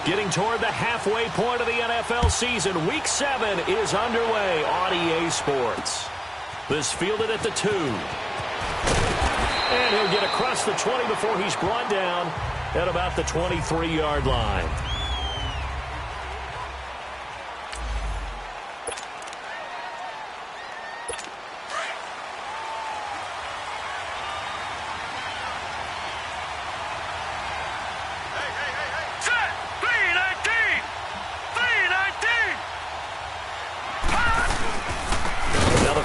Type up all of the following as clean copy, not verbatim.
Getting toward the halfway point of the NFL season. Week 7 is underway on EA Sports. This fielded at the 2. And he'll get across the 20 before he's brought down at about the 23-yard line.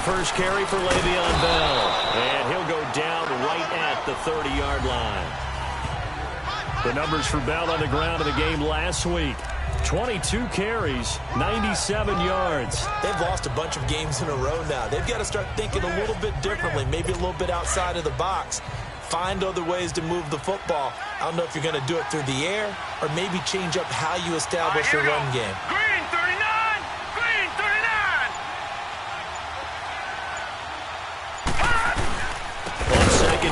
First carry for Le'Veon Bell, and he'll go down right at the 30-yard line. The numbers for Bell on the ground in the game last week. 22 carries, 97 yards. They've lost a bunch of games in a row now. They've got to start thinking a little bit differently, maybe a little bit outside of the box. Find other ways to move the football. I don't know if you're going to do it through the air or maybe change up how you establish your run game.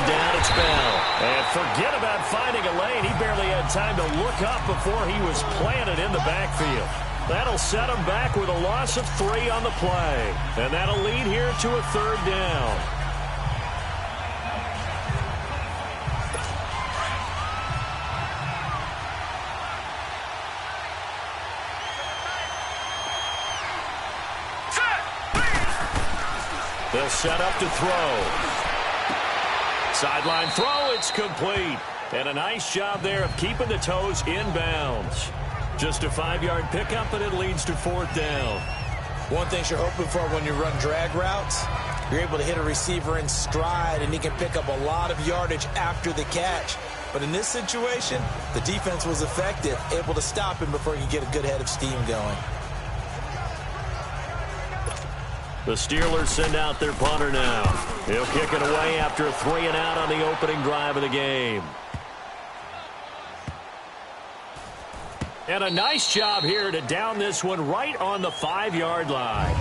Down, it's Bell. And forget about finding a lane. He barely had time to look up before he was planted in the backfield. That'll set him back with a loss of 3 on the play. And that'll lead here to a 3rd down. They'll set up to throw. Sideline throw, it's complete. And a nice job there of keeping the toes in bounds. Just a 5-yard pickup, and it leads to 4th down. One thing you're hoping for when you run drag routes, you're able to hit a receiver in stride, and he can pick up a lot of yardage after the catch. But in this situation, the defense was effective, able to stop him before he could get a good head of steam going. The Steelers send out their punter now. He'll kick it away after a 3-and-out on the opening drive of the game. And a nice job here to down this one right on the 5-yard line.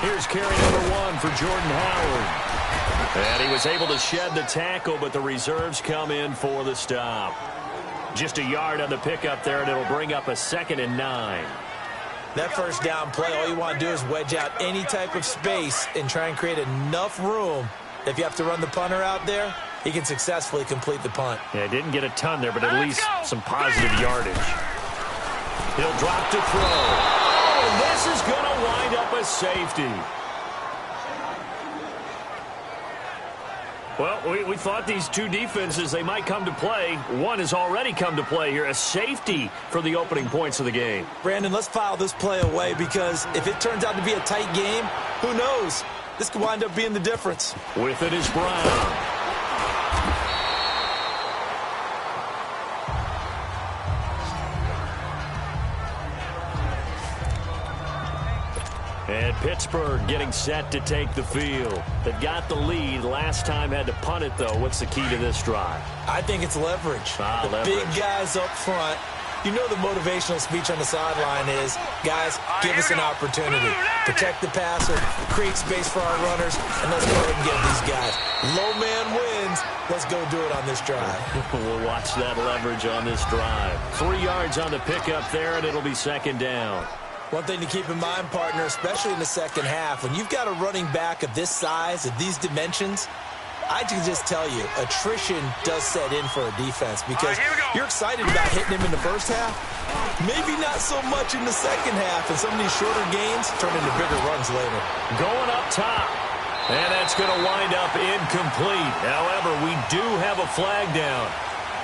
Here's carry number 1 for Jordan Howard. And he was able to shed the tackle, but the reserves come in for the stop. Just a yard on the pickup there, and it'll bring up a 2nd and 9. That first down play, all you want to do is wedge out any type of space and try and create enough room. If you have to run the punter out there, he can successfully complete the punt. Yeah, didn't get a ton there, but at least some positive yardage. He'll drop to throw. This is going to wind up a safety. Well, we thought these two defenses, they might come to play. One has already come to play here, a safety for the opening points of the game. Brandon, let's file this play away because if it turns out to be a tight game, who knows? This could wind up being the difference. With it is Brown. And Pittsburgh getting set to take the field. They've got the lead. Last time had to punt it, though. What's the key to this drive? I think it's leverage. Leverage. Big guys up front. You know the motivational speech on the sideline is, guys, give us an opportunity. Protect the passer, create space for our runners, and let's go ahead and get these guys. Low man wins. Let's go do it on this drive. We'll watch that leverage on this drive. 3 yards on the pickup there, and it'll be 2nd down. One thing to keep in mind, partner, especially in the second half, when you've got a running back of this size, of these dimensions, I can just tell you, attrition does set in for a defense because you're excited about hitting him in the first half. Maybe not so much in the second half, and some of these shorter gains turn into bigger runs later. Going up top, and that's going to wind up incomplete. However, we do have a flag down.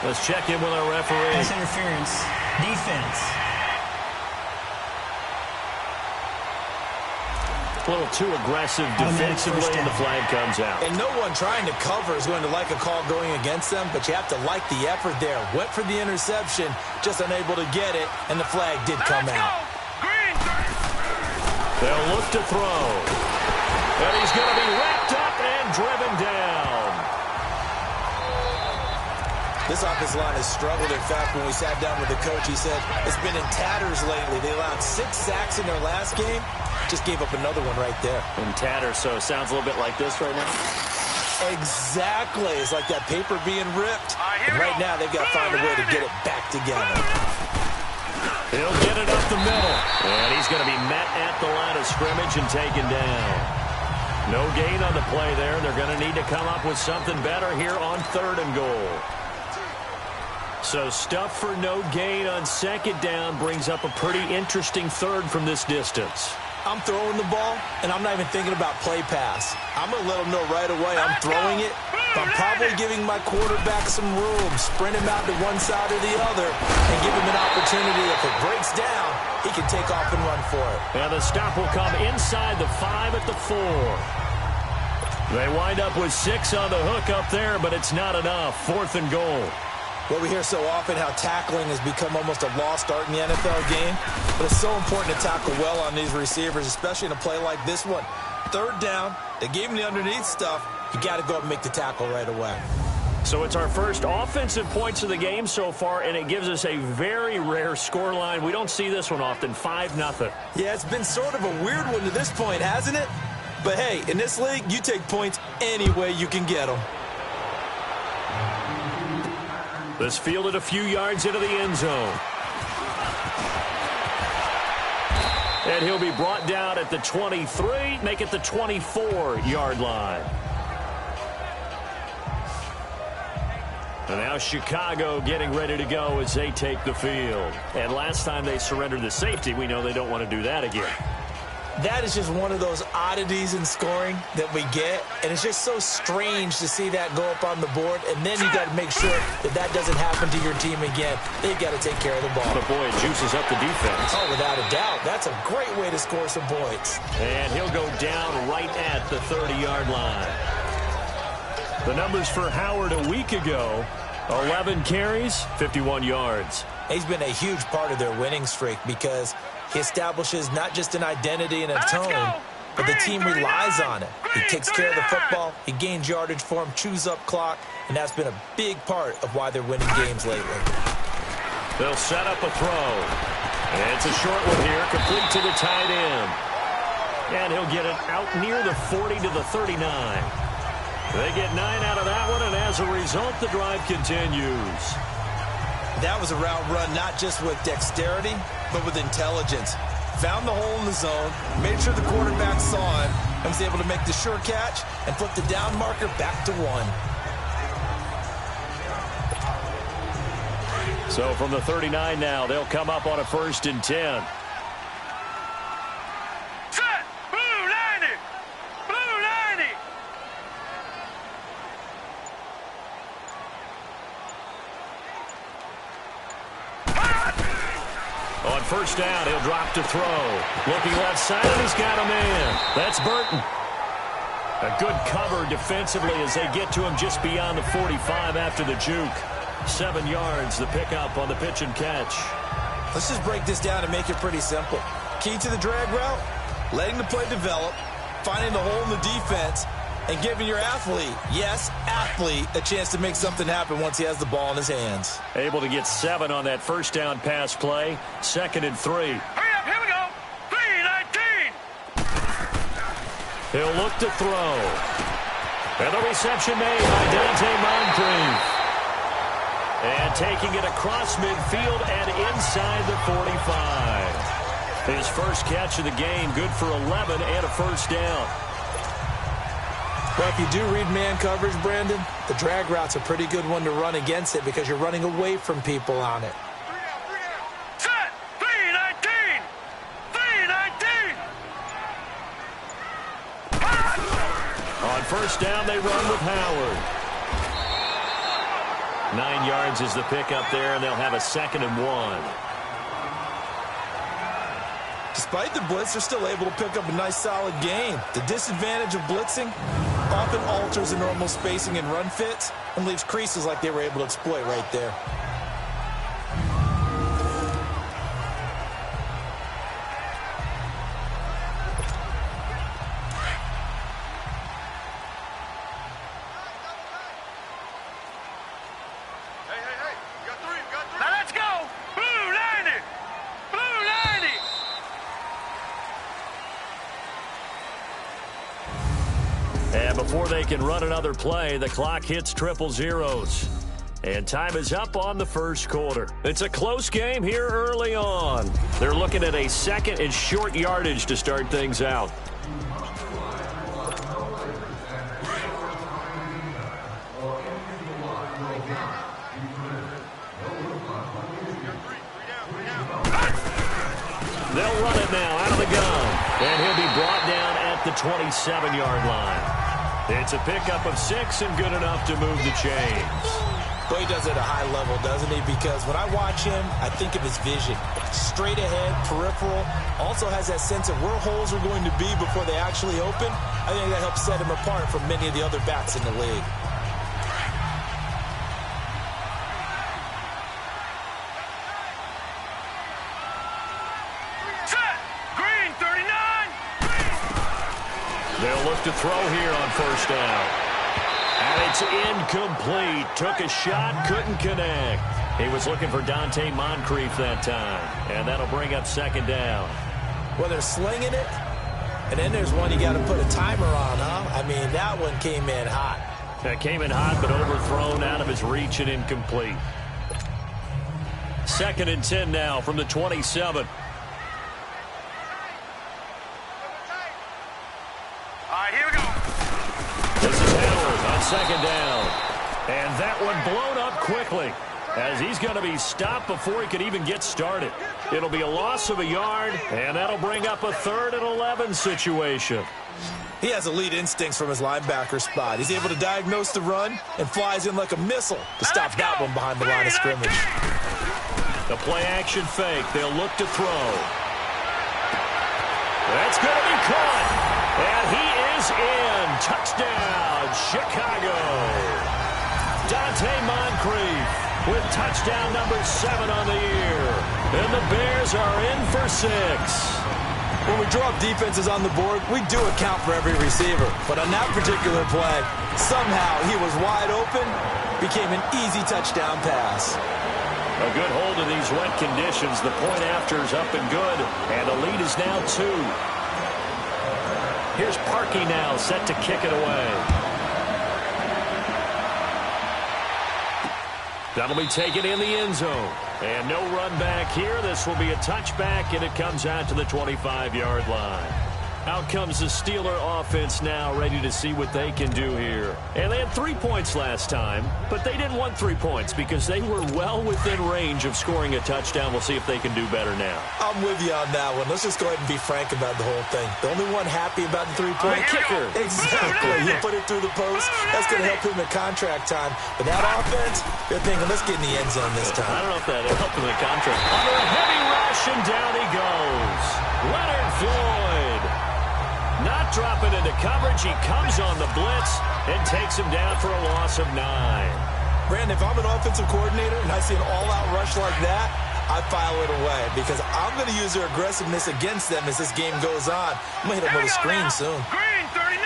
Let's check in with our referee. Pass interference, defense. A little too aggressive defensively, and the flag comes out. And no one trying to cover is going to like a call going against them, but you have to like the effort there. Went for the interception, just unable to get it, and the flag did come out. They'll look to throw. And he's going to be wrapped up and driven down. This offensive line has struggled. In fact, when we sat down with the coach, he said it's been in tatters lately. They allowed 6 sacks in their last game. Just gave up another one right there. In tatters, so it sounds a little bit like this right now. Exactly. It's like that paper being ripped. And right now, they've got to find a way to get it back together. He'll get it up the middle. And he's going to be met at the line of scrimmage and taken down. No gain on the play there. They're going to need to come up with something better here on 3rd and goal. So stuff for no gain on 2nd down brings up a pretty interesting 3rd from this distance. I'm throwing the ball, and I'm not even thinking about play pass. I'm going to let them know right away I'm throwing it. But I'm probably giving my quarterback some room, sprint him out to one side or the other, and give him an opportunity. If it breaks down, he can take off and run for it. And the stop will come inside the 5 at the 4. They wind up with 6 on the hook up there, but it's not enough. 4th and goal. Well, we hear so often how tackling has become almost a lost art in the NFL game, but it's so important to tackle well on these receivers, especially in a play like this one. 3rd down, they gave him the underneath stuff. You got to go up and make the tackle right away. So it's our first offensive points of the game so far, and it gives us a very rare scoreline. We don't see this one often, 5-0. Yeah, it's been sort of a weird one to this point, hasn't it? But hey, in this league, you take points any way you can get them. This fielded a few yards into the end zone. And he'll be brought down at the 23, make it the 24-yard line. And now Chicago getting ready to go as they take the field. And last time they surrendered the safety, we know they don't want to do that again. That is just one of those oddities in scoring that we get, and it's just so strange to see that go up on the board, and then you got to make sure that that doesn't happen to your team again. They've got to take care of the ball. But boy, it juices up the defense. Oh, without a doubt. That's a great way to score some points. And he'll go down right at the 30-yard line. The numbers for Howard a week ago, 11 carries, 51 yards. He's been a huge part of their winning streak because he establishes not just an identity and a tone, but the team relies on it. He takes care of the football, he gains yardage for him, chews up clock, and that's been a big part of why they're winning games lately. They'll set up a throw. And it's a short one here, complete to the tight end. And he'll get it out near the 40 to the 39. They get 9 out of that one, and as a result, the drive continues. That was a route run not just with dexterity, but with intelligence. Found the hole in the zone, made sure the quarterback saw him, and was able to make the sure catch and flip the down marker back to 1. So from the 39 now, they'll come up on a 1st and 10. Set! Blue 90! Blue 90! On 1st down, he'll drop to throw. Looking left side, and he's got a man. That's Burton. A good cover defensively as they get to him just beyond the 45 after the juke. 7 yards, the pickup on the pitch and catch. Let's just break this down and make it pretty simple. Key to the drag route, letting the play develop, finding the hole in the defense, and giving your athlete, yes, athlete, a chance to make something happen once he has the ball in his hands. Able to get 7 on that 1st down pass play. 2nd and 3. Hurry up, here we go! 3-19! He'll look to throw. And the reception made by Dante Moncrief. And taking it across midfield and inside the 45. His first catch of the game, good for 11 and a 1st down. Well, if you do read man coverage, Brandon, the drag route's a pretty good one to run against it because you're running away from people on it. Set! 3-19! 3-19! On 1st down, they run with Howard. 9 yards is the pickup there, and they'll have a 2nd and 1. Despite the blitz, they're still able to pick up a nice, solid gain. The disadvantage of blitzing often alters the normal spacing and run fits and leaves creases like they were able to exploit right there. Hey, before they can run another play. The clock hits triple zeros. And time is up on the first quarter. It's a close game here early on. They're looking at a second and short yardage to start things out. They'll run it now out of the gun. And he'll be brought down at the 27-yard line. It's a pickup of 6 and good enough to move the chains. Well, he does it at a high level, doesn't he? Because when I watch him, I think of his vision. Straight ahead, peripheral. Also has that sense of where holes are going to be before they actually open. I think that helps set him apart from many of the other backs in the league. Set. Green, 39. They'll look to throw here on first down. And it's incomplete. Took a shot, couldn't connect. He was looking for Dante Moncrief that time. And that'll bring up second down. Well, they're slinging it. And then there's one you got to put a timer on, huh? I mean, that one came in hot. That came in hot, but overthrown out of his reach and incomplete. 2nd and 10 now from the 27. All right, here we go. This is Howard on second down. And that one blown up quickly as he's going to be stopped before he could even get started. It'll be a loss of a yard, and that'll bring up a 3rd and 11 situation. He has elite instincts from his linebacker spot. He's able to diagnose the run and flies in like a missile to stop that one behind the line of scrimmage. The play action fake. They'll look to throw. That's going to be caught. And he is in. Touchdown, Chicago. Dante Moncrief with touchdown number 7 on the year. And the Bears are in for 6. When we draw up defenses on the board, we do account for every receiver. But on that particular play, somehow he was wide open, became an easy touchdown pass. A good hold in these wet conditions. The point after is up and good. And the lead is now 2. Here's Parkey now, set to kick it away. That'll be taken in the end zone. And no run back here. This will be a touchback, and it comes out to the 25-yard line. Out comes the Steeler offense now, ready to see what they can do here. And they had 3 points last time, but they didn't want 3 points because they were well within range of scoring a touchdown. We'll see if they can do better now. I'm with you on that one. Let's just go ahead and be frank about the whole thing. The only one happy about the three-point kicker. Exactly. He'll put it through the post. That's going to help him at contract time. But that offense, they're thinking, let's get in the end zone this time. I don't know if that helped him in contract. Under a heavy rush, and down he goes. Leonard Floyd. Not dropping into coverage. He comes on the blitz and takes him down for a loss of 9. Brandon, if I'm an offensive coordinator and I see an all-out rush like that, I file it away because I'm going to use their aggressiveness against them as this game goes on. I'm going to hit them with a screen soon. Green, 39.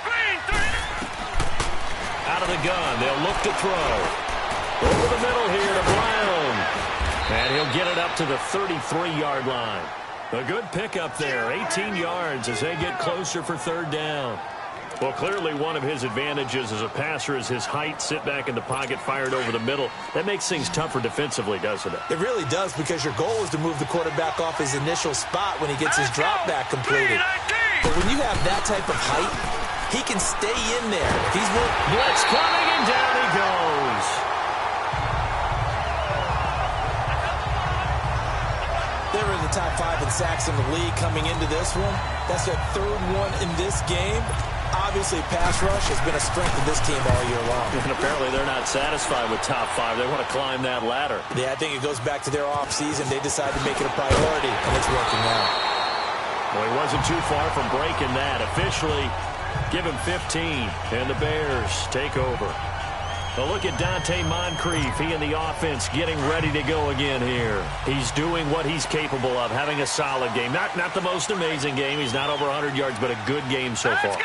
Green, 39. Out of the gun. They'll look to throw. Over the middle here to Brown. And he'll get it up to the 33-yard line. A good pickup there, 18 yards as they get closer for 3rd down. Well, clearly one of his advantages as a passer is his height, sit back in the pocket, fired over the middle. That makes things tougher defensively, doesn't it? It really does because your goal is to move the quarterback off his initial spot when he gets his drop back completed. But when you have that type of height, he can stay in there. If he's blitz coming, and down he goes. They were in the top 5 in sacks in the league coming into this one. That's their 3rd one in this game. Obviously, pass rush has been a strength of this team all year long. And apparently they're not satisfied with top 5. They want to climb that ladder. Yeah, I think it goes back to their offseason. They decided to make it a priority, and it's working out. Well, he wasn't too far from breaking that. Officially, give him 15, and the Bears take over. A look at Dante Moncrief. He and the offense getting ready to go again here. He's doing what he's capable of, having a solid game. Not the most amazing game. He's not over 100 yards, but a good game so far.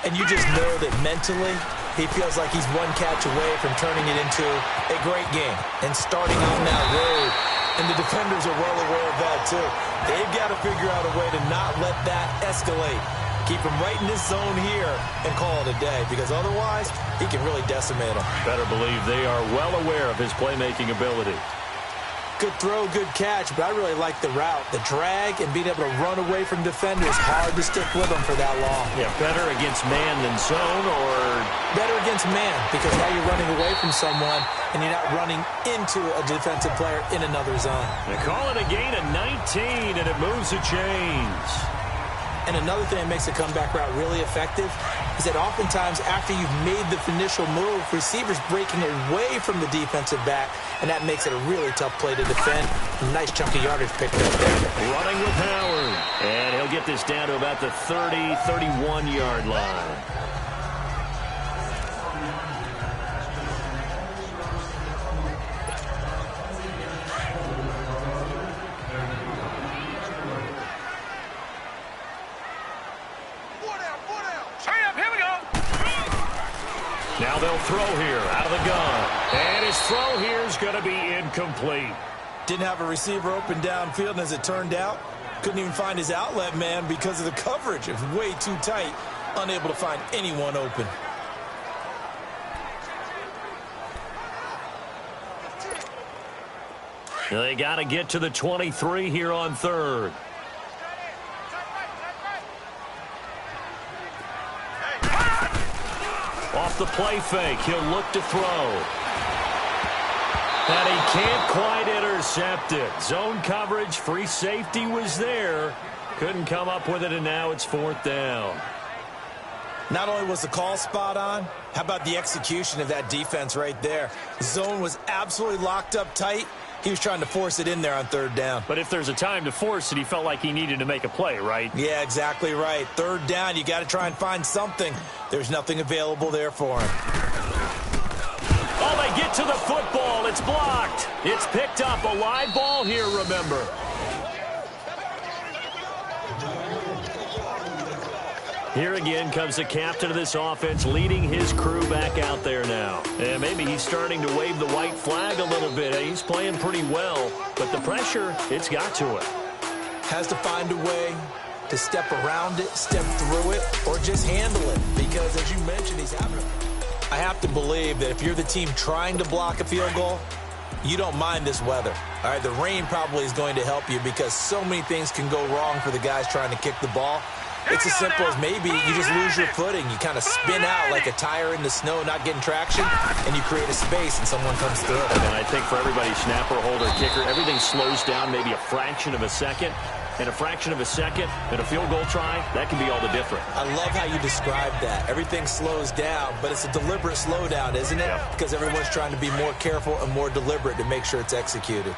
And you just know that mentally, he feels like he's one catch away from turning it into a great game and starting on that road. And the defenders are well aware of that, too. They've got to figure out a way to not let that escalate. Keep him right in this zone here and call it a day, because otherwise he can really decimate him. Better believe they are well aware of his playmaking ability. Good throw, good catch, but I really like the route. The drag and being able to run away from defenders, hard to stick with them for that long. Yeah, better against man than zone, or better against man, because now you're running away from someone and you're not running into a defensive player in another zone. They call it a gain of 19, and it moves the chains. And another thing that makes a comeback route really effective is that oftentimes after you've made the initial move, receivers breaking away from the defensive back, and that makes it a really tough play to defend. Nice chunk of yardage picked up there. Running with Howard, and he'll get this down to about the 30, 31-yard line. Now they'll throw here out of the gun. And his throw here is going to be incomplete. Didn't have a receiver open downfield, and as it turned out, couldn't even find his outlet man because of the coverage. It was way too tight, unable to find anyone open. They got to get to the 23 here on third. Off the play fake, he'll look to throw. And he can't quite intercept it. Zone coverage, free safety was there. Couldn't come up with it, and now it's fourth down. Not only was the call spot on, how about the execution of that defense right there? The zone was absolutely locked up tight. He was trying to force it in there on third down. But if there's a time to force it, he felt like he needed to make a play, right? Yeah, exactly right. Third down, you got to try and find something. There's nothing available there for him. Oh, they get to the football. It's blocked. It's picked up. A live ball here, remember. Here again comes the captain of this offense, leading his crew back out there now. And maybe he's starting to wave the white flag a little bit. He's playing pretty well, but the pressure, it's got to it. Has to find a way to step around it, step through it, or just handle it. Because, as you mentioned, he's having a... I have to believe that if you're the team trying to block a field goal, you don't mind this weather. All right, the rain probably is going to help you because so many things can go wrong for the guys trying to kick the ball. It's as simple as maybe you just lose your footing. You kind of spin out like a tire in the snow, not getting traction, and you create a space and someone comes through. And I think for everybody, snapper, holder, kicker, everything slows down maybe a fraction of a second. And a fraction of a second and a field goal try, that can be all the different. I love how you described that. Everything slows down, but it's a deliberate slowdown, isn't it? Yeah. Because everyone's trying to be more careful and more deliberate to make sure it's executed.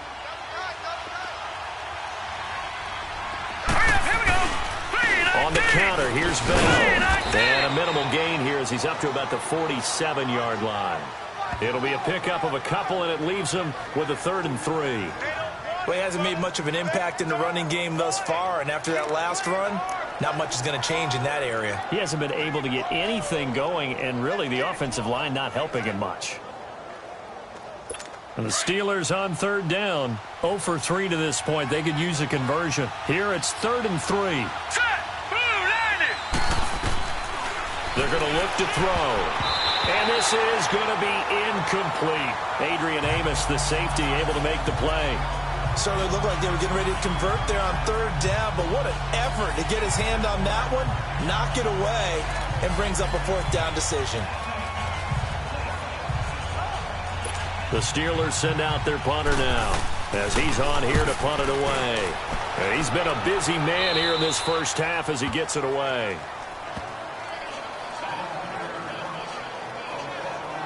On the counter, here's Bell. And a minimal gain here as he's up to about the 47-yard line. It'll be a pickup of a couple, and it leaves him with a 3rd and 3. Well, he hasn't made much of an impact in the running game thus far, and after that last run, not much is going to change in that area. He hasn't been able to get anything going, and really the offensive line not helping him much. And the Steelers on 3rd down, 0 for 3 to this point. They could use a conversion. Here it's 3rd and 3. They're going to look to throw. And this is going to be incomplete. Adrian Amos, the safety, able to make the play. Certainly looked like they were getting ready to convert there on 3rd down, but what an effort to get his hand on that one, knock it away, and brings up a 4th down decision. The Steelers send out their punter now as he's on here to punt it away. And he's been a busy man here in this first half as he gets it away.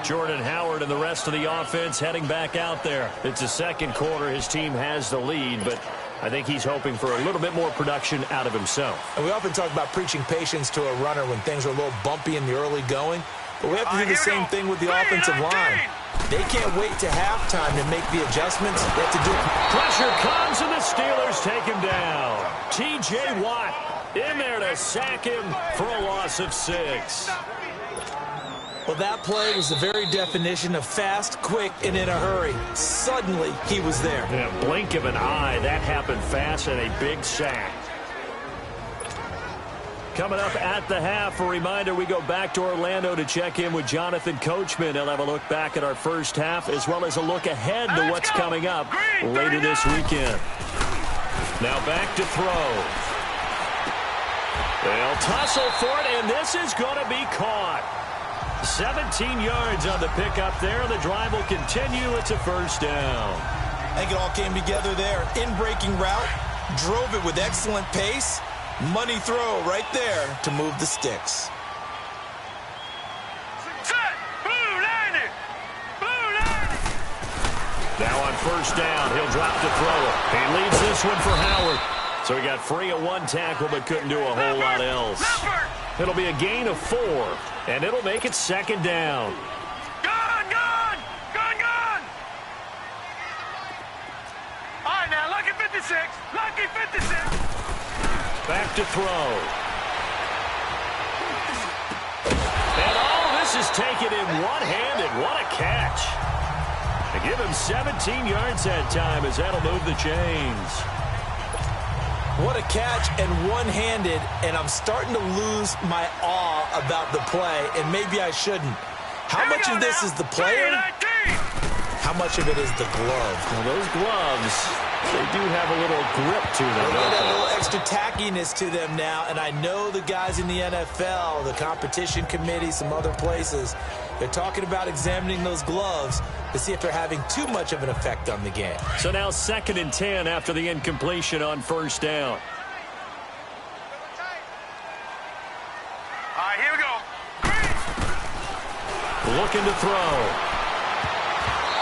Jordan Howard and the rest of the offense heading back out there. It's the second quarter. His team has the lead, but I think he's hoping for a little bit more production out of himself. And we often talk about preaching patience to a runner when things are a little bumpy in the early going, but we have to do the same thing with the offensive line. They can't wait to halftime to make the adjustments. They have to do it. Pressure comes, and the Steelers take him down. T.J. Watt in there to sack him for a loss of 6. Well, that play was the very definition of fast, quick, and in a hurry. Suddenly, he was there. In a blink of an eye, that happened fast and a big sack. Coming up at the half, a reminder, we go back to Orlando to check in with Jonathan Coachman. He'll have a look back at our first half as well as a look ahead to what's coming up later this weekend. Now back to throw. They'll tussle for it, and this is going to be caught. 17 yards on the pickup there. The drive will continue. It's a first down. I think it all came together there. In-breaking route, drove it with excellent pace. Money throw right there to move the sticks. Set! Blue 90! Blue 90! Now on first down, he'll drop to throw it. He leaves this one for Howard. So he got free of one tackle but couldn't do a whole lot else. It'll be a gain of 4, and it'll make it second down. Gone! Gone! Gone! Gone! All right, now, lucky 56. Lucky 56. Back to throw. And all this is taken in one-handed. What a catch. They give him 17 yards that time as that'll move the chains. What a catch and one-handed, and I'm starting to lose my awe about the play, and maybe I shouldn't. How much of this is the player? How much of it is the glove? Well, those gloves, they do have a little grip to them. They got a little extra tackiness to them now, and I know the guys in the NFL, the competition committee, some other places, they're talking about examining those gloves to see if they're having too much of an effect on the game. So now 2nd and 10 after the incompletion on first down. All right, here we go. Looking to throw.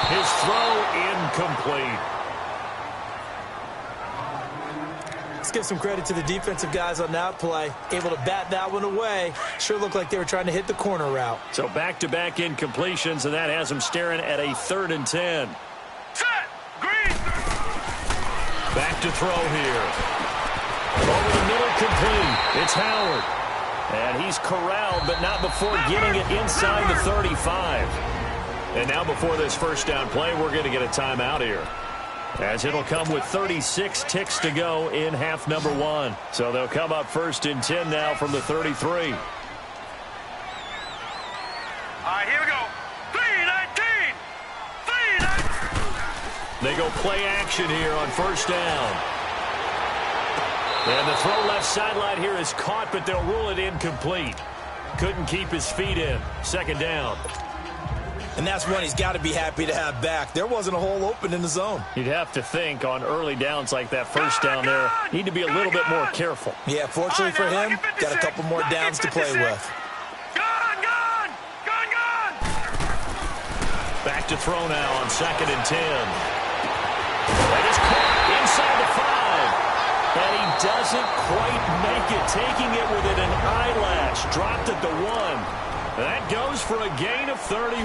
His throw incomplete. Let's give some credit to the defensive guys on that play. Able to bat that one away. Sure looked like they were trying to hit the corner route. So back-to-back incompletions, and that has them staring at a 3rd and 10. Set! Green! Back to throw here. Over the middle, complete. It's Howard. And he's corralled, but not before getting it inside the 35. And now before this first down play, we're going to get a timeout here, as it'll come with 36 ticks to go in half number 1. So they'll come up 1st and 10 now from the 33. All right, here we go. 3-19! 3-19! They go play action here on first down. And the throw left sideline here is caught, but they'll rule it incomplete. Couldn't keep his feet in. 2nd down. And that's one he's got to be happy to have back. There wasn't a hole open in the zone. You'd have to think on early downs like that first down there, need to be a little bit more careful. Yeah, fortunately for him, got a couple more downs to play with. Gone! Gone! Gone! Gone! Back to throw now on 2nd and 10. That is caught inside the 5. And he doesn't quite make it, taking it within an eyelash. Dropped at the 1. That goes for a gain of 31.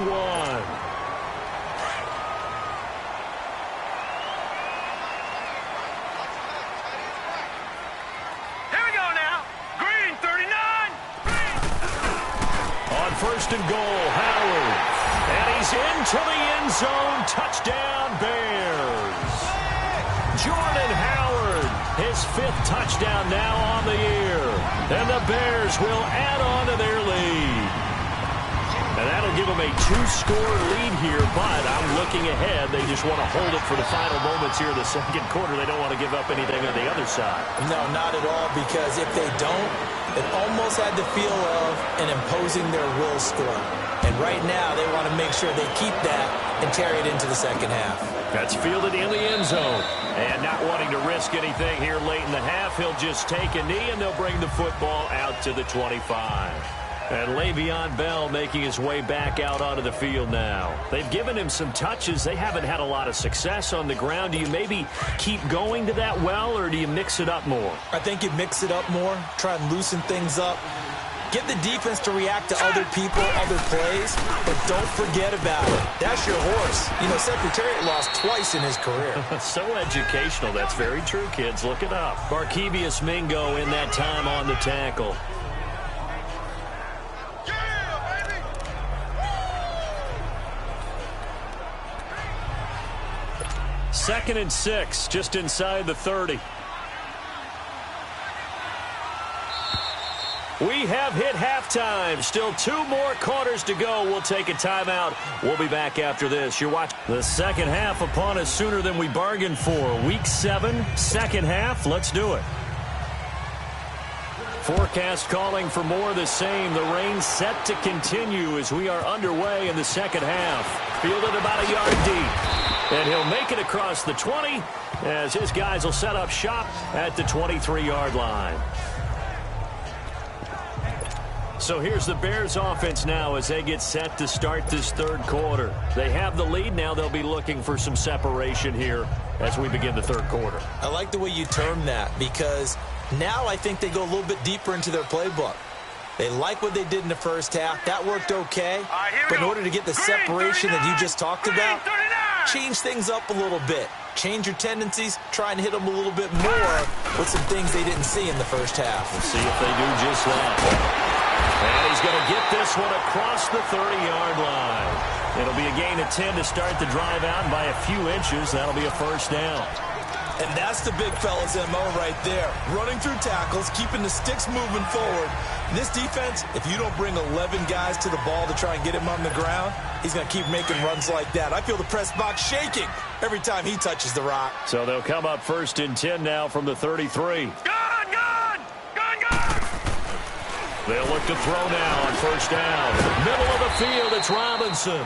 Here we go now. Green 39. Green. On 1st and goal, Howard. And he's into the end zone. Touchdown, Bears. Jordan Howard, his 5th touchdown now on the year. And the Bears will add on to their lead. And that'll give them a 2-score lead here, but I'm looking ahead. They just want to hold it for the final moments here in the 2nd quarter. They don't want to give up anything on the other side. No, not at all, because if they don't, it almost had the feel of an imposing their will score. And right now, they want to make sure they keep that and carry it into the 2nd half. That's fielded in the end zone. And not wanting to risk anything here late in the half, he'll just take a knee, and they'll bring the football out to the 25. And Le'Veon Bell making his way back out onto the field now. They've given him some touches. They haven't had a lot of success on the ground. Do you maybe keep going to that well, or do you mix it up more? I think you mix it up more, try and loosen things up. Get the defense to react to other people, other plays, but don't forget about it. That's your horse. You know, Secretariat lost twice in his career. So educational. That's very true, kids. Look it up. Barkevius Mingo in that time on the tackle. 2nd and 6, just inside the 30. We have hit halftime. Still 2 more quarters to go. We'll take a timeout. We'll be back after this. You're watching the second half upon us sooner than we bargained for. Week 7, second half. Let's do it. Forecast calling for more of the same. The rain set to continue as we are underway in the second half. Fielded about a yard deep. And he'll make it across the 20 as his guys will set up shop at the 23-yard line. So here's the Bears offense now as they get set to start this third quarter. They have the lead. Now they'll be looking for some separation here as we begin the third quarter. I like the way you term that because now I think they go a little bit deeper into their playbook. They like what they did in the first half. That worked okay. But in order to get the separation that you just talked about, change things up a little bit. Change your tendencies. Try and hit them a little bit more with some things they didn't see in the first half. We'll see if they do just that. And he's going to get this one across the 30-yard line. It'll be a gain of 10 to start the drive out, and by a few inches, that'll be a first down. And that's the big fella's MO right there. Running through tackles, keeping the sticks moving forward. In this defense, if you don't bring 11 guys to the ball to try and get him on the ground, he's going to keep making runs like that. I feel the press box shaking every time he touches the rock. So they'll come up first and 10 now from the 33. They'll look to throw now on first down. Middle of the field, it's Robinson.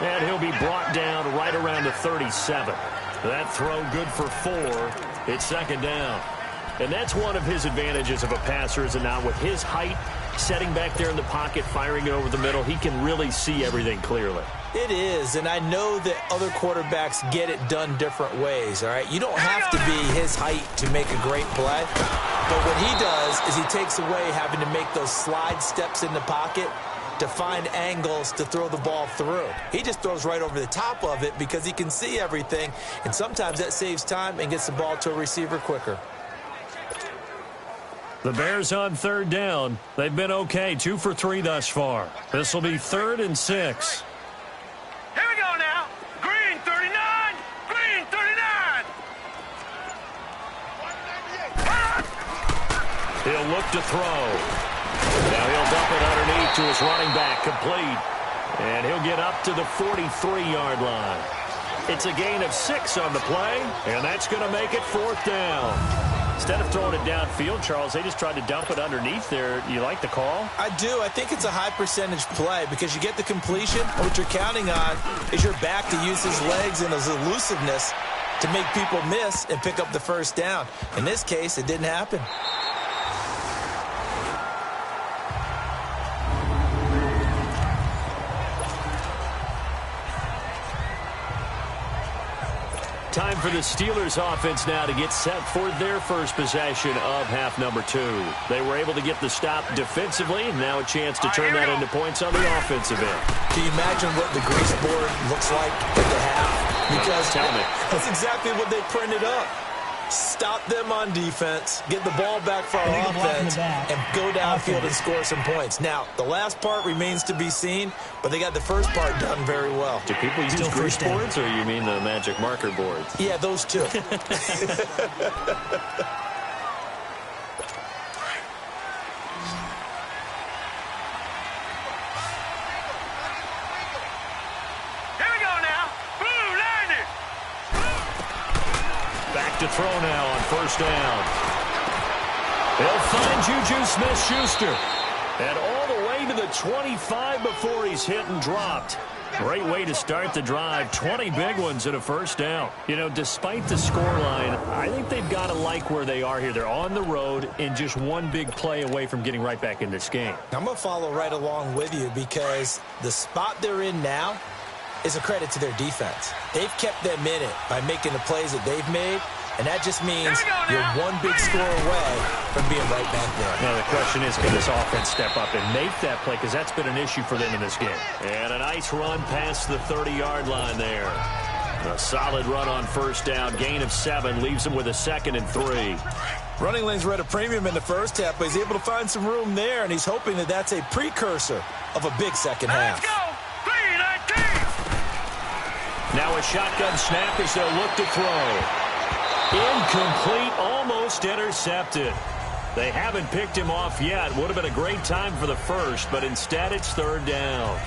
And he'll be brought down right around the 37. That throw good for 4. It's second down. And that's one of his advantages of a passer, is it not? With his height, setting back there in the pocket, firing it over the middle, he can really see everything clearly. It is, and I know that other quarterbacks get it done different ways, all right? You don't have to be his height to make a great play. But what he does is he takes away having to make those slide steps in the pocket to find angles to throw the ball through. He just throws right over the top of it because he can see everything, and sometimes that saves time and gets the ball to a receiver quicker. The Bears on third down. They've been okay, 2 for 3 thus far. This will be 3rd and 6. Here we go now. Green 39. Green 39. He'll look to throw. Now he'll dump it underneath to his running back, complete. And he'll get up to the 43-yard line. It's a gain of 6 on the play, and that's going to make it 4th down. Instead of throwing it downfield, Charles, they just tried to dump it underneath there. You like the call? I do. I think it's a high percentage play because you get the completion. What you're counting on is your back to use his legs and his elusiveness to make people miss and pick up the first down. In this case, it didn't happen. Time for the Steelers offense now to get set for their first possession of half number 2. They were able to get the stop defensively. Now a chance to turn that into points on the offensive end. Can you imagine what the grease board looks like at the half? Because tell me. That's exactly what they printed up. Stop them on defense, get the ball back for our offense, and go downfield and score some points. Now, the last part remains to be seen, but they got the first part done very well. Do people use grease boards, or you mean the magic marker boards? Yeah, those two. To throw now on first down. They'll find Juju Smith-Schuster. And all the way to the 25 before he's hit and dropped. Great way to start the drive. 20 big ones and a first down. You know, despite the scoreline, I think they've got to like where they are here. They're on the road and just one big play away from getting right back in this game. I'm going to follow right along with you because the spot they're in now is a credit to their defense. They've kept them in it by making the plays that they've made. And that just means you're one big score away from being right back there. Now, the question is, can this offense step up and make that play? Because that's been an issue for them in this game. And a nice run past the 30-yard line there. A solid run on first down. Gain of 7 leaves them with a 2nd and 3. Running lanes were at a premium in the first half, but he's able to find some room there, and he's hoping that that's a precursor of a big second half. Let's go! 3-19. Now a shotgun snap as they'll look to throw. Incomplete, almost intercepted. They haven't picked him off yet. Would have been a great time for the first, but instead it's third down.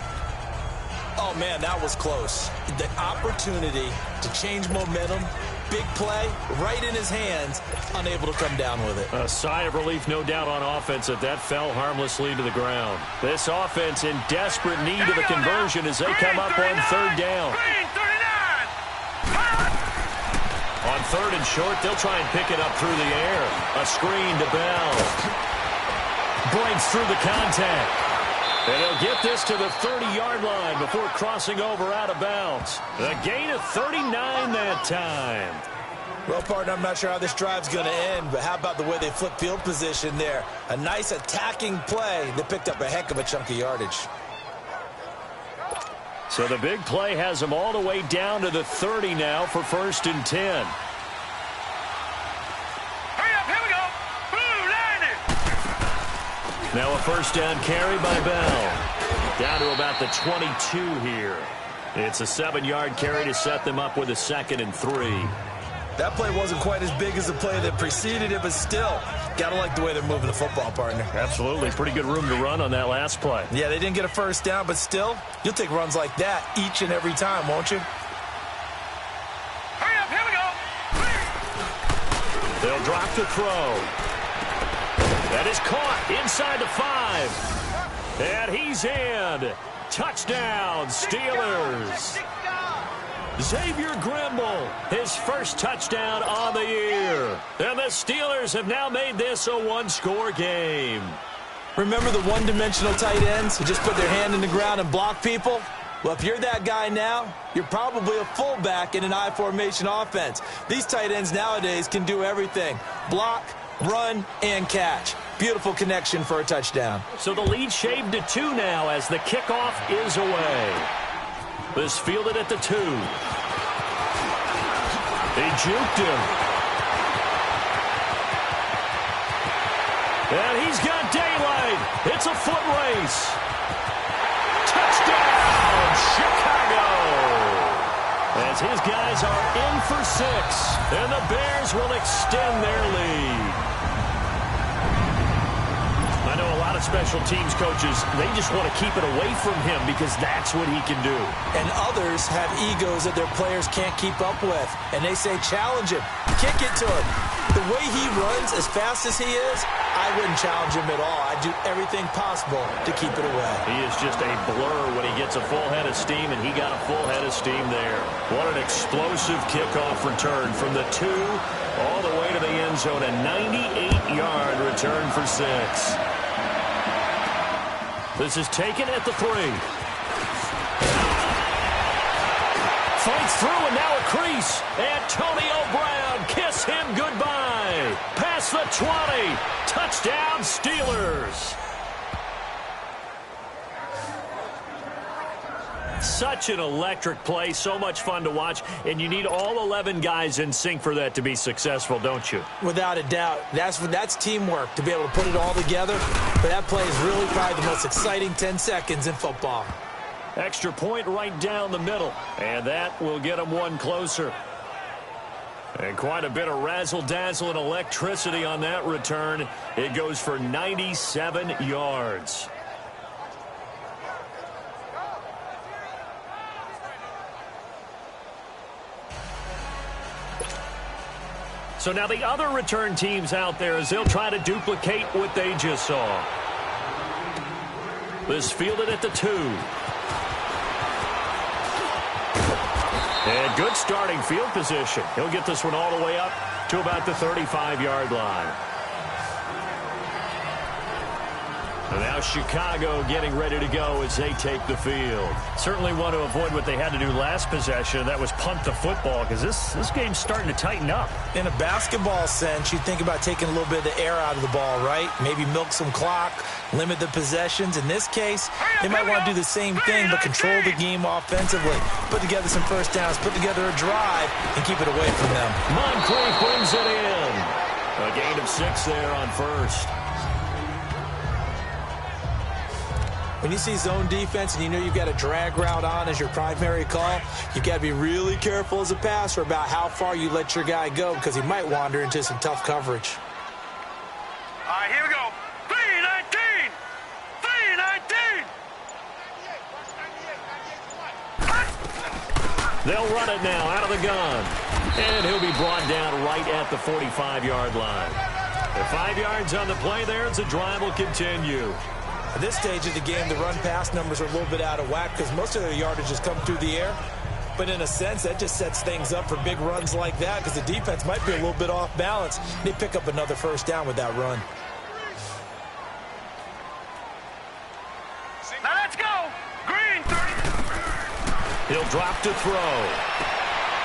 Oh, man, that was close. The opportunity to change momentum, big play, right in his hands, unable to come down with it. A sigh of relief, no doubt, on offense that fell harmlessly to the ground. This offense in desperate need of a conversion as they come up on third down. On third and short, they'll try and pick it up through the air. A screen to Bell. Breaks through the contact. And he'll get this to the 30-yard line before crossing over out of bounds. A gain of 39 that time. Well, partner, I'm not sure how this drive's going to end, but how about the way they flip field position there? A nice attacking play that picked up a heck of a chunk of yardage. So the big play has them all the way down to the 30 now for 1st and 10. Hurry up, here we go. Blue, line it. Now a first down carry by Bell. Down to about the 22 here. It's a 7-yard carry to set them up with a 2nd and 3. That play wasn't quite as big as the play that preceded it, but still, gotta like the way they're moving the football, partner. Absolutely. Pretty good room to run on that last play. Yeah, they didn't get a first down, but still, you'll take runs like that each and every time, won't you? Hurry up, here we go. They'll drop to throw. That is caught inside the 5. And he's in. Touchdown, Steelers. Xavier Grimble, his first touchdown on the year. And the Steelers have now made this a one-score game. Remember the one-dimensional tight ends who just put their hand in the ground and block people? Well, if you're that guy now, you're probably a fullback in an I-formation offense. These tight ends nowadays can do everything. Block, run, and catch. Beautiful connection for a touchdown. So the lead shaved to 2 now as the kickoff is away. This fielded at the 2. He juked him. And he's got daylight. It's a foot race. Touchdown, Chicago. As his guys are in for 6. And the Bears will extend their lead. I know a lot of special teams coaches, they just want to keep it away from him because that's what he can do. And others have egos that their players can't keep up with. And they say, challenge him, kick it to him. The way he runs as fast as he is, I wouldn't challenge him at all. I'd do everything possible to keep it away. He is just a blur when he gets a full head of steam, and he got a full head of steam there. What an explosive kickoff return from the 2 all the way to the end zone. A 98-yard return for 6. This is taken at the 3. Fights through and now a crease. Antonio Brown, kiss him goodbye. Past the 20. Touchdown, Steelers. Such an electric play, so much fun to watch, and you need all 11 guys in sync for that to be successful, don't you? Without a doubt. That's teamwork, to be able to put it all together. But that play is really probably the most exciting 10 seconds in football. Extra point right down the middle, and that will get them one closer. And quite a bit of razzle-dazzle and electricity on that return. It goes for 97 yards. So now the other return teams out there as they'll try to duplicate what they just saw. This fielded at the 2. And good starting field position. He'll get this one all the way up to about the 35-yard line. And now Chicago getting ready to go as they take the field. Certainly want to avoid what they had to do last possession. That was punt the football because this game's starting to tighten up. In a basketball sense, you think about taking a little bit of the air out of the ball, right? Maybe milk some clock, limit the possessions. In this case, they might want to do the same thing but control the game offensively. Put together some first downs, put together a drive, and keep it away from them. Moncrief brings it in. A gain of 6 there on first. When you see zone defense and you know you've got a drag route on as your primary call, you've got to be really careful as a passer about how far you let your guy go because he might wander into some tough coverage. All right, right, here we go. 319! 319! They'll run it now out of the gun. And he'll be brought down right at the 45-yard line. At 5 yards on the play there, the drive will continue. At this stage of the game, the run-pass numbers are a little bit out of whack because most of their yardage has come through the air. But in a sense, that just sets things up for big runs like that because the defense might be a little bit off balance. They pick up another first down with that run. Now let's go. Green 30. He'll drop to throw.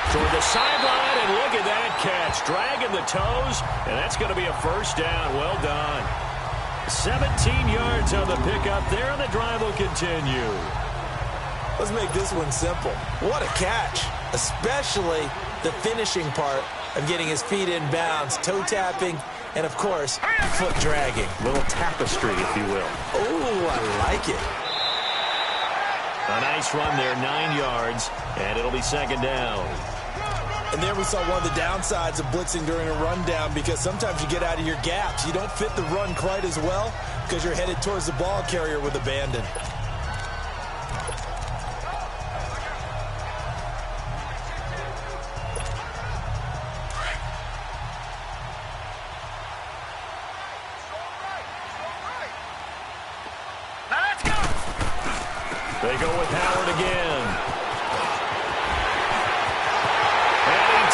Toward the sideline, and look at that catch. Dragging the toes, and that's going to be a first down. Well done. 17 yards on the pickup there, and the drive will continue. Let's make this one simple. What a catch, especially the finishing part of getting his feet in bounds, toe tapping, and, of course, foot dragging. Little tapestry, if you will. Oh, I like it. A nice run there, 9 yards, and it'll be second down. And there we saw one of the downsides of blitzing during a rundown because sometimes you get out of your gaps. You don't fit the run quite as well because you're headed towards the ball carrier with abandon. Now let's go. They go with Howard again.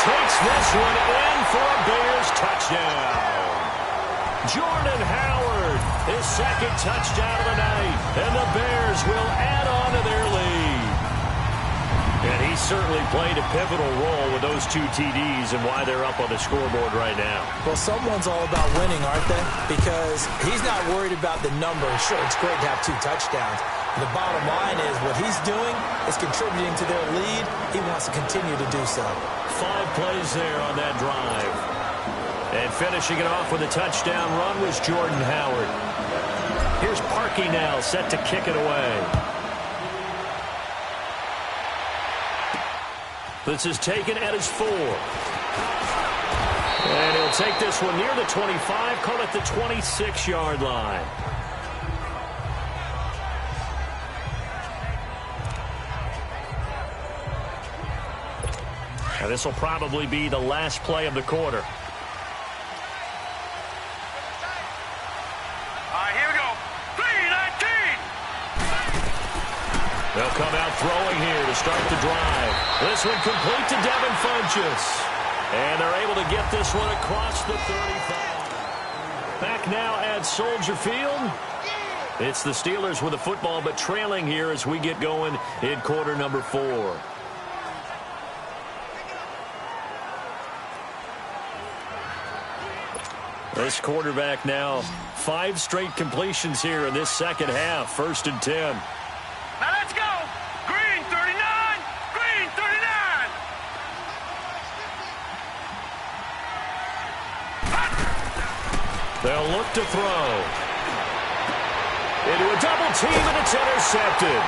Takes this one in for a Bears touchdown. Jordan Howard, his second touchdown of the night, and the Bears will add on to their lead. And he certainly played a pivotal role with those 2 TDs and why they're up on the scoreboard right now. Well, someone's all about winning, aren't they? Because he's not worried about the number. Sure, it's great to have 2 touchdowns. The bottom line is what he's doing is contributing to their lead. He wants to continue to do so. 5 plays there on that drive. And finishing it off with a touchdown run was Jordan Howard. Here's Parkey now, set to kick it away. This is taken at his 4. And he'll take this one near the 25, call it the 26-yard line. And this will probably be the last play of the quarter. All right, here we go. 319. They'll come out throwing here to start the drive. This one complete to Devin Funchess. And they're able to get this one across the 35. Back now at Soldier Field. It's the Steelers with the football, but trailing here as we get going in quarter number 4. This quarterback now, 5 straight completions here in this second half. 1st and 10. Now let's go. Green 39. Green 39. They'll look to throw. Into a double team, and it's intercepted.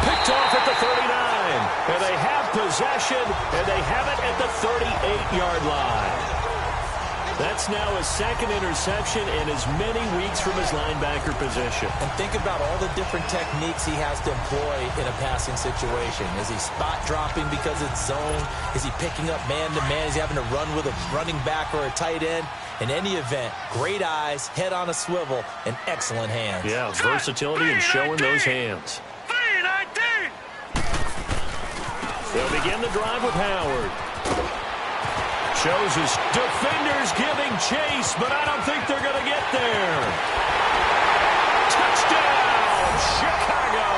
Picked off at the 39. And they have possession, and they have it at the 38-yard line. That's now his 2nd interception in as many weeks from his linebacker position. And think about all the different techniques he has to employ in a passing situation. Is he spot dropping because it's zone? Is he picking up man-to-man? Is he having to run with a running back or a tight end? In any event, great eyes, head on a swivel, and excellent hands. Yeah, versatility and showing those hands. 319. They'll begin the drive with Howard. Shows his defenders giving chase, but I don't think they're going to get there. Touchdown, Chicago!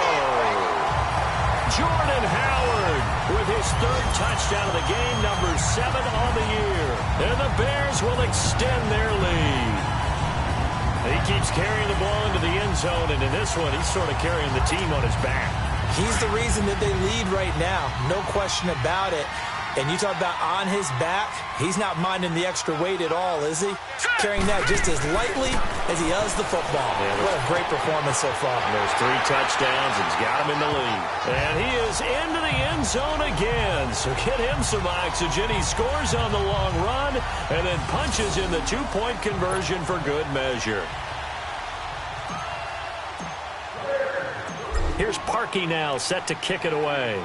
Jordan Howard with his 3rd touchdown of the game, number 7 on the year. And the Bears will extend their lead. He keeps carrying the ball into the end zone, and in this one, he's sort of carrying the team on his back. He's the reason that they lead right now, no question about it. And you talk about on his back, he's not minding the extra weight at all, is he? Carrying that just as lightly as he does the football. What a great performance so far. Those 3 touchdowns, and he's got him in the lead. And he is into the end zone again. So get him some oxygen. He scores on the long run and then punches in the two-point conversion for good measure. Here's Parkey now, set to kick it away.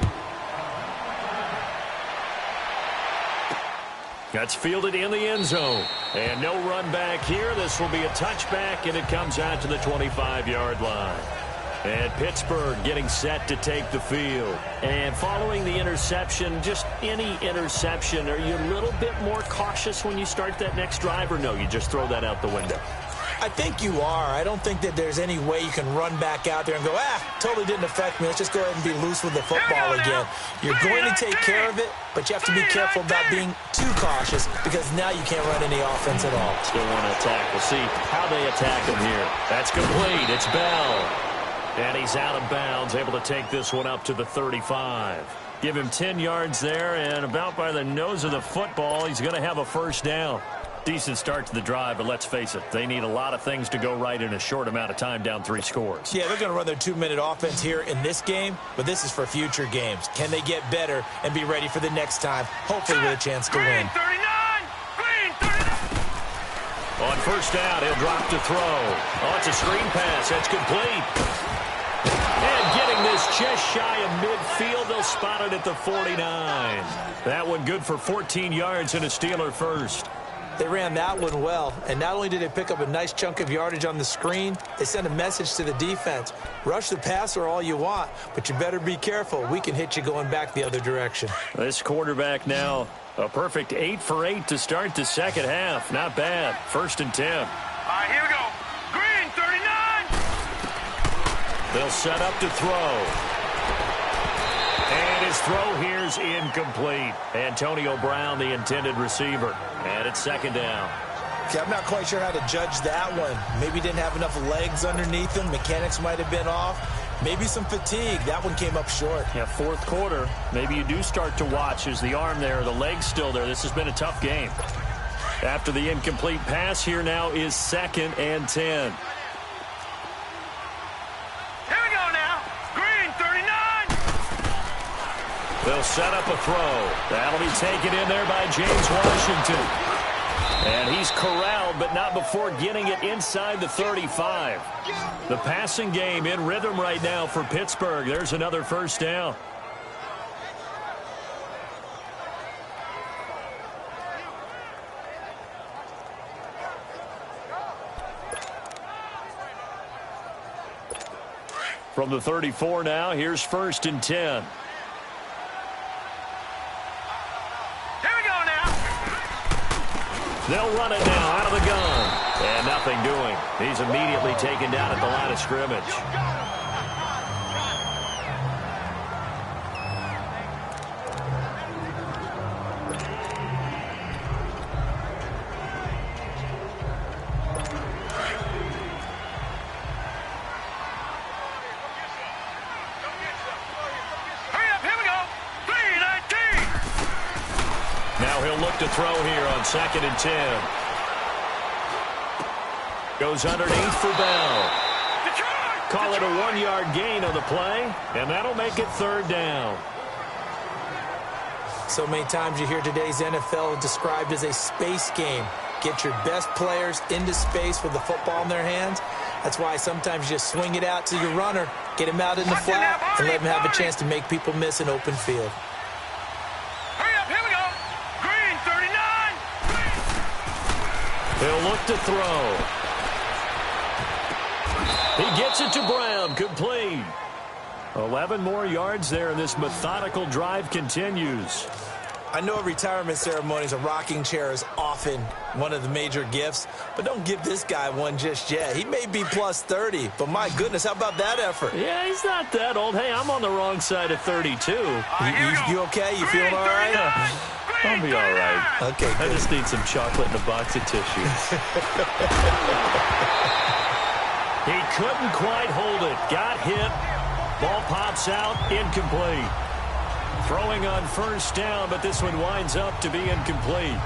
That's fielded in the end zone. And no run back here. This will be a touchback, and it comes out to the 25-yard line. And Pittsburgh getting set to take the field. And following the interception, just any interception, are you a little bit more cautious when you start that next drive, or no, you just throw that out the window? I think you are. I don't think that there's any way you can run back out there and go, totally didn't affect me. Let's just go ahead and be loose with the football again. You're going to take care of it, but you have to be careful about being too cautious because now you can't run any offense at all. Still want to attack. We'll see how they attack him here. That's complete. It's Bell. And he's out of bounds, able to take this one up to the 35. Give him 10 yards there, and about by the nose of the football, he's going to have a first down. Decent start to the drive, but let's face it, they need a lot of things to go right in a short amount of time, down 3 scores. Yeah, they're going to run their 2-minute offense here in this game, but this is for future games. Can they get better and be ready for the next time, hopefully with a chance to win? 39! Green 39! On first down, he'll drop to throw. Oh, it's a screen pass. That's complete. And getting this just shy of midfield, they'll spot it at the 49. That one good for 14 yards and a Steeler first. They ran that one well, and not only did they pick up a nice chunk of yardage on the screen, they sent a message to the defense. Rush the passer all you want, but you better be careful. We can hit you going back the other direction. This quarterback now, a perfect 8 for 8 to start the second half. Not bad. First and 10. All right, here we go. Green 39! They'll set up to throw. And his throw here's incomplete. Antonio Brown, the intended receiver. And it's second down. Okay, I'm not quite sure how to judge that one. Maybe didn't have enough legs underneath him. Mechanics might have been off. Maybe some fatigue. That one came up short. Yeah, fourth quarter. Maybe you do start to watch. Is the arm there, the leg's still there? This has been a tough game. After the incomplete pass, here now is second and 10. They'll set up a throw. That'll be taken in there by James Washington. And he's corralled, but not before getting it inside the 35. The passing game in rhythm right now for Pittsburgh. There's another first down. From the 34 now, here's first and 10. They'll run it now out of the gun. And nothing doing. He's immediately taken down at the line of scrimmage. To throw here on second and 10. Goes underneath for Bell. Call it a 1-yard gain on the play, and that'll make it third down. So many times you hear today's NFL described as a space game. Get your best players into space with the football in their hands. That's why sometimes you just swing it out to your runner, get him out in the flat, and let him have a chance to make people miss an open field. He'll look to throw. He gets it to Brown. Complete. 11 more yards there, and this methodical drive continues. I know at retirement ceremonies, a rocking chair is often one of the major gifts, but don't give this guy one just yet. He may be plus 30, but my goodness, how about that effort? Yeah, he's not that old. Hey, I'm on the wrong side of 32. You okay? You feeling all right? I'll be all right. Okay, good. I just need some chocolate and a box of tissues. He couldn't quite hold it. Got hit. Ball pops out. Incomplete. Throwing on first down, but this one winds up to be incomplete.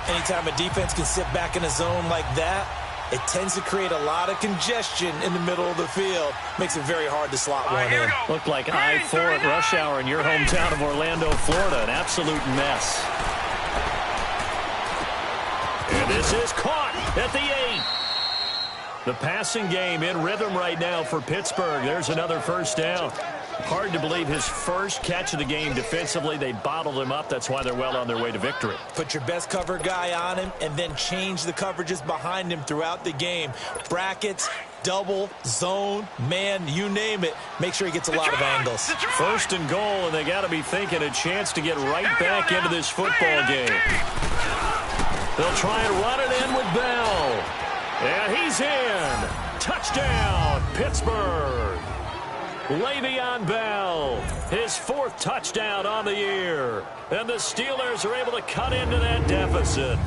Anytime a defense can sit back in a zone like that, it tends to create a lot of congestion in the middle of the field. Makes it very hard to slot one in. Looked like I-4 at rush hour in your hometown of Orlando, Florida. An absolute mess. And this is caught at the 8. The passing game in rhythm right now for Pittsburgh. There's another first down. Hard to believe his first catch of the game defensively. They bottled him up. That's why they're well on their way to victory. Put your best cover guy on him and then change the coverages behind him throughout the game. Brackets, double, zone, man, you name it. Make sure he gets a lot of angles. First and goal, and they got to be thinking a chance to get right back into this football game. They'll try and run it in with Bell. And he's in. Touchdown, Pittsburgh. Le'Veon Bell, his 4th touchdown on the year. And the Steelers are able to cut into that deficit.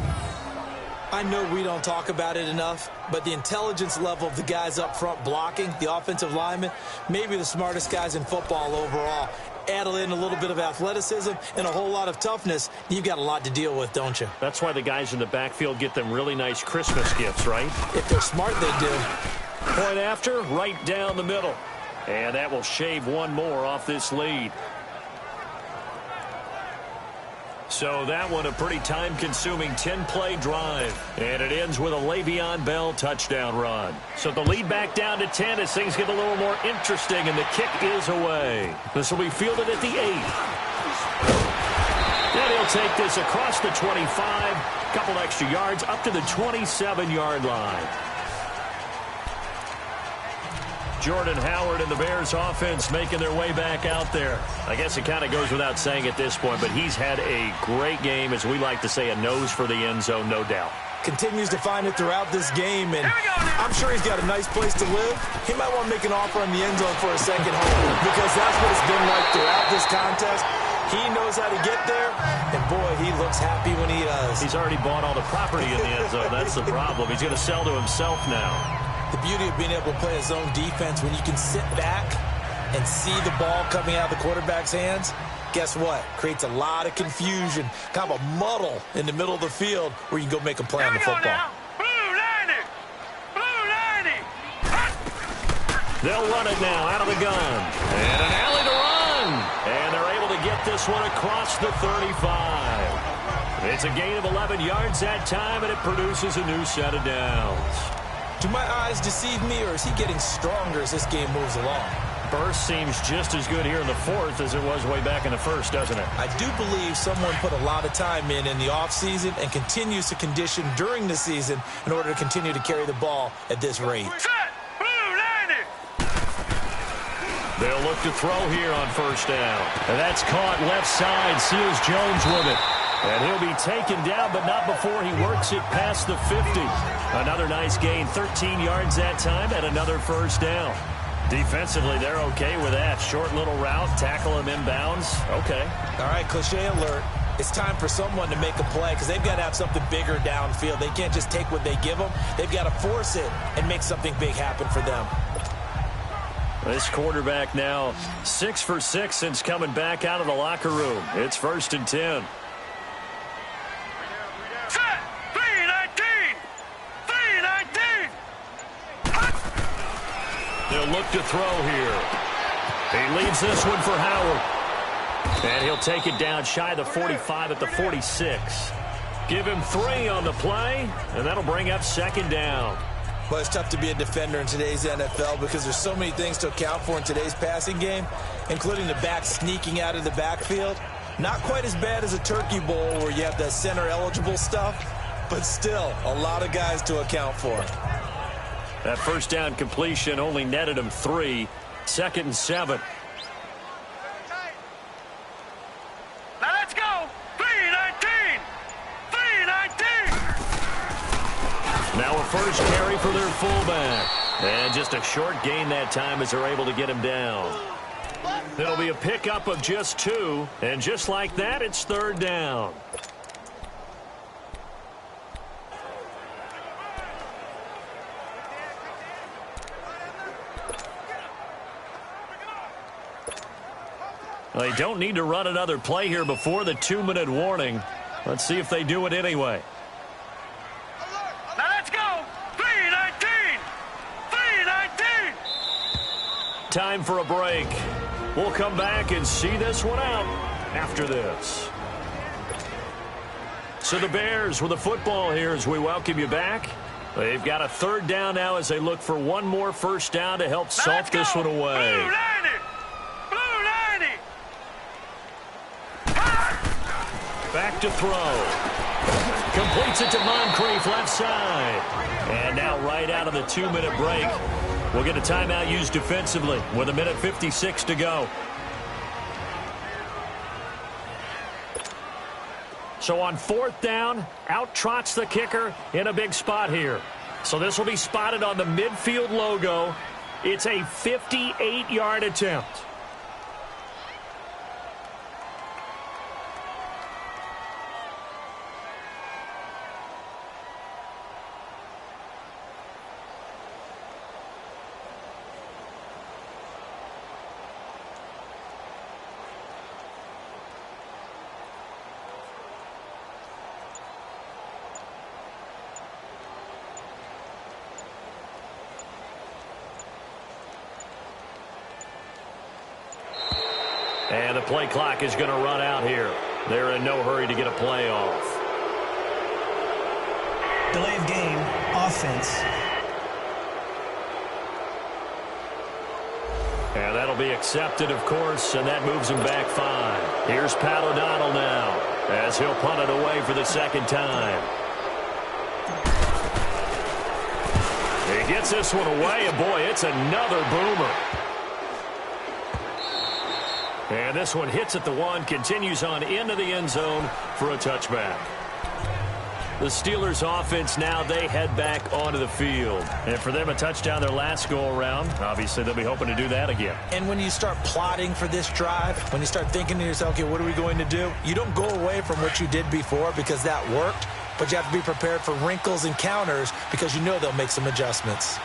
I know we don't talk about it enough, but the intelligence level of the guys up front blocking, the offensive linemen, maybe the smartest guys in football overall. Add in a little bit of athleticism and a whole lot of toughness, you've got a lot to deal with, don't you? That's why the guys in the backfield get them really nice Christmas gifts, right? If they're smart, they do. Point after, right down the middle. And that will shave one more off this lead. So that one a pretty time-consuming 10-play drive. And it ends with a Le'Veon Bell touchdown run. So the lead back down to 10 as things get a little more interesting, and the kick is away. This will be fielded at the 8. And he'll take this across the 25, couple extra yards up to the 27-yard line. Jordan Howard and the Bears offense making their way back out there. I guess it kind of goes without saying at this point, but he's had a great game, as we like to say, a nose for the end zone, no doubt. Continues to find it throughout this game, and I'm sure he's got a nice place to live. He might want to make an offer on the end zone for a second home, because that's what it's been like throughout this contest. He knows how to get there, and boy, he looks happy when he does. He's already bought all the property in the end zone. That's the problem. He's going to sell to himself now. The beauty of being able to play a zone defense when you can sit back and see the ball coming out of the quarterback's hands, guess what? Creates a lot of confusion, kind of a muddle in the middle of the field where you can go make a play on the football. They'll run it now out of the gun. And an alley to run. And they're able to get this one across the 35. It's a gain of 11 yards that time, and it produces a new set of downs. Do my eyes deceive me, or is he getting stronger as this game moves along? Burst seems just as good here in the 4th as it was way back in the 1st, doesn't it? I do believe someone put a lot of time in the offseason and continues to condition during the season in order to continue to carry the ball at this rate. They'll look to throw here on first down. And that's caught left side. Seals Jones with it. And he'll be taken down, but not before he works it past the 50. Another nice gain, 13 yards that time, and another first down. Defensively, they're okay with that. Short little route, tackle him inbounds. Okay. All right, cliche alert. It's time for someone to make a play because they've got to have something bigger downfield. They can't just take what they give them. They've got to force it and make something big happen for them. This quarterback now 6 for 6 since coming back out of the locker room. It's 1st and 10. They'll look to throw here. He leaves this one for Howard. And he'll take it down shy of the 45 at the 46. Give him 3 on the play, and that'll bring up 2nd down. Well, it's tough to be a defender in today's NFL because there's so many things to account for in today's passing game, including the back sneaking out of the backfield. Not quite as bad as a turkey bowl where you have the center-eligible stuff, but still a lot of guys to account for. That first down completion only netted him 3. 2nd and 7. Now let's go. 3-19. 3-19. Now a first carry for their fullback. And just a short gain that time as they're able to get him down. It'll be a pickup of just 2. And just like that, it's 3rd down. They don't need to run another play here before the 2-minute warning. Let's see if they do it anyway. Now let's go. 3-19. Time for a break. We'll come back and see this one out after this. So the Bears with the football here as we welcome you back. They've got a third down now as they look for one more first down to help salt this one away. Blue 90! Blue 90! Back to throw. Completes it to Moncrief, left side. And now right out of the 2-minute break, we'll get a timeout used defensively with 1:56 to go. So on fourth down, out trots the kicker in a big spot here. So this will be spotted on the midfield logo. It's a 58-yard attempt. And the play clock is going to run out here. They're in no hurry to get a play off. Delay of game, offense. And that'll be accepted, of course, and that moves him back 5. Here's Pat O'Donnell now as he'll punt it away for the second time. He gets this one away, and boy, it's another boomer. And this one hits at the 1, continues on into the end zone for a touchback. The Steelers offense now, they head back onto the field. And for them, a touchdown their last go-around. Obviously, they'll be hoping to do that again. And when you start plotting for this drive, when you start thinking to yourself, okay, what are we going to do? You don't go away from what you did before because that worked, but you have to be prepared for wrinkles and counters because you know they'll make some adjustments.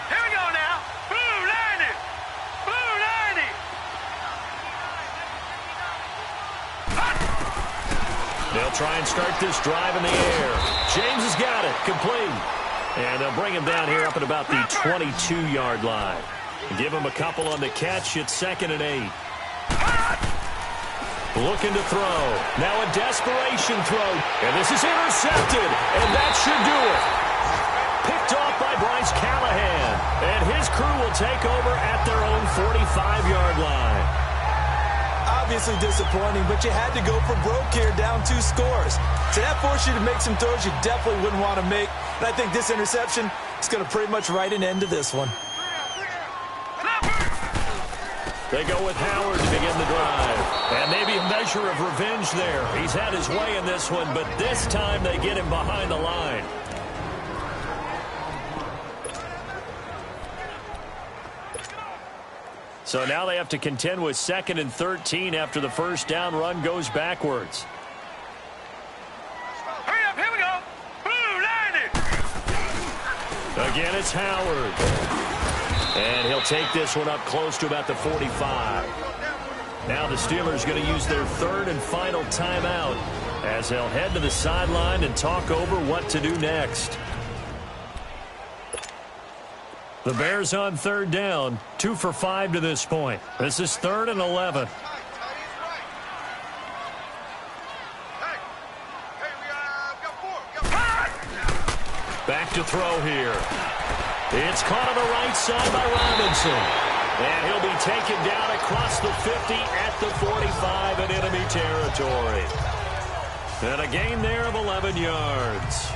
Here we go now. Blue 90! Blue 90! They'll try and start this drive in the air. James has got it. Complete. And they'll bring him down here up at about the 22-yard line. Give him a couple on the catch. It's 2nd and 8. Looking to throw. Now a desperation throw. And this is intercepted. And that should do it. Picked off by Bryce Callahan. And his crew will take over at their own 45-yard line. Obviously disappointing, but you had to go for broke here, down 2 scores. So that forced you to make some throws you definitely wouldn't want to make. And I think this interception is going to pretty much write an end to this one. They go with Howard to begin the drive. And maybe a measure of revenge there. He's had his way in this one, but this time they get him behind the line. So now they have to contend with 2nd and 13 after the first down run goes backwards. Hurry up, here we go. Blue 90! Again, it's Howard. And he'll take this one up close to about the 45. Now the Steelers going to use their 3rd and final timeout as they'll head to the sideline and talk over what to do next. The Bears on 3rd down, 2 for 5 to this point. This is 3rd and 11. Back to throw here. It's caught on the right side by Robinson. And he'll be taken down across the 50 at the 45 in enemy territory. And a gain there of 11 yards.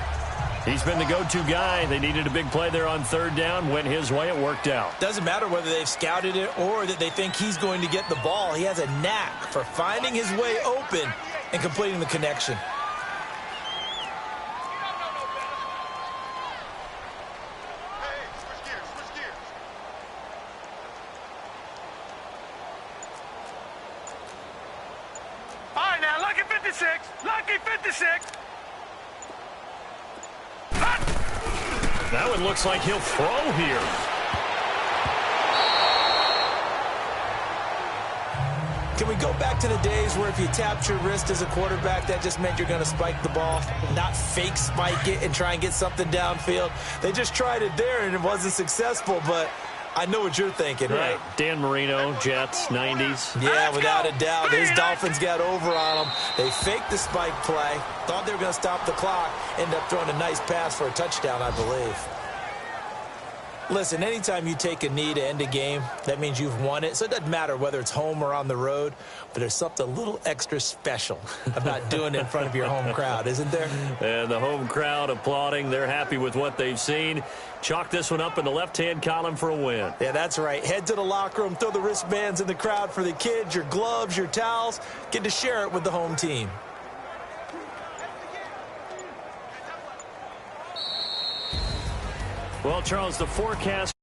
He's been the go-to guy. They needed a big play there on 3rd down. Went his way. It worked out. Doesn't matter whether they've scouted it or that they think he's going to get the ball. He has a knack for finding his way open and completing the connection. All right, now, lucky 56. Lucky 56. That one looks like he'll throw here. Can we go back to the days where if you tapped your wrist as a quarterback, that just meant you're going to spike the ball, not fake spike it and try and get something downfield? They just tried it there, and it wasn't successful, but I know what you're thinking, right? Dan Marino, Jets, 90s. Yeah, without a doubt. His Dolphins got over on him. They faked the spike play. Thought they were going to stop the clock. Ended up throwing a nice pass for a touchdown, I believe. Listen, anytime you take a knee to end a game, that means you've won it. So it doesn't matter whether it's home or on the road, but there's something a little extra special about doing it in front of your home crowd, isn't there? And the home crowd applauding. They're happy with what they've seen. Chalk this one up in the left-hand column for a win. Yeah, that's right. Head to the locker room, throw the wristbands in the crowd for the kids, your gloves, your towels. Get to share it with the home team. Well, Charles, the forecast